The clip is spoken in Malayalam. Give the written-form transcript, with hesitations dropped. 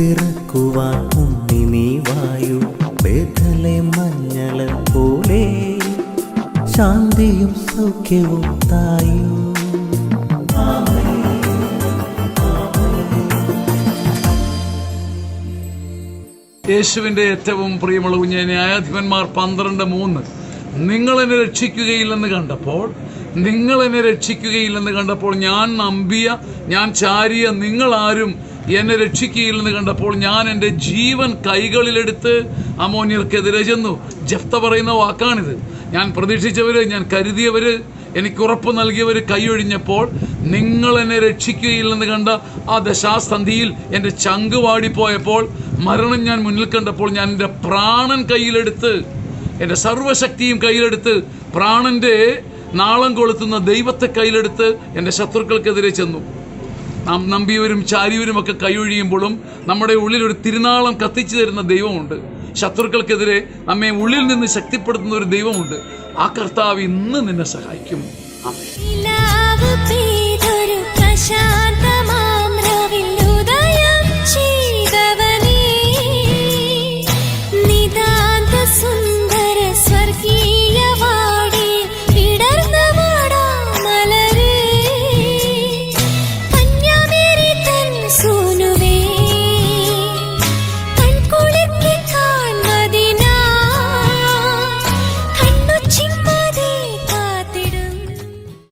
പിറക്കുവാൻ ഉണ്ണി നീ വായു, ബേഥലേം മഞ്ഞള പോലെ ശാന്തിയും സൗഖ്യവും തായു. യേശുവിൻ്റെ ഏറ്റവും പ്രിയമുള്ള കുഞ്ഞെ, ന്യായാധിപന്മാർ 12:3 നിങ്ങളെന്നെ രക്ഷിക്കുകയില്ലെന്ന് കണ്ടപ്പോൾ ഞാൻ നമ്പിയ, ഞാൻ ചാരിയ നിങ്ങളാരും എന്നെ രക്ഷിക്കുകയില്ലെന്ന് കണ്ടപ്പോൾ ഞാൻ എൻ്റെ ജീവൻ കൈകളിലെടുത്ത് അമ്മോന്യർക്കെതിരെ ചെന്നു. ജഫ്ത പറയുന്ന വാക്കാണിത്. ഞാൻ പ്രതീക്ഷിച്ചവര്, ഞാൻ കരുതിയവര്, എനിക്ക് ഉറപ്പ് നൽകിയവർ കൈയൊഴിഞ്ഞപ്പോൾ, നിങ്ങൾ എന്നെ രക്ഷിക്കുകയില്ലെന്ന് കണ്ട ആ ദശാസന്ധിയിൽ എൻ്റെ ചങ്ക് വാടിപ്പോയപ്പോൾ, മരണം ഞാൻ മുന്നിൽ കണ്ടപ്പോൾ, ഞാൻ എൻ്റെ പ്രാണൻ കയ്യിലെടുത്ത്, എൻ്റെ സർവ്വശക്തിയും കയ്യിലെടുത്ത്, പ്രാണന്റെ നാളം കൊളുത്തുന്ന ദൈവത്തെ കയ്യിലെടുത്ത് എൻ്റെ ശത്രുക്കൾക്കെതിരെ ചെന്നു. നാം നമ്പിയവരും ചാരിയവരും ഒക്കെ കൈയൊഴിയുമ്പോഴും നമ്മുടെ ഉള്ളിൽ ഒരു തിരുനാളം കത്തിച്ചു തരുന്ന ദൈവമുണ്ട്. ശത്രുക്കൾക്കെതിരെ നമ്മെ ഉള്ളിൽ നിന്ന് ശക്തിപ്പെടുത്തുന്ന ഒരു ദൈവമുണ്ട്. ആ കർത്താവ് ഇന്ന് നിന്നെ സഹായിക്കും. ആമേൻ.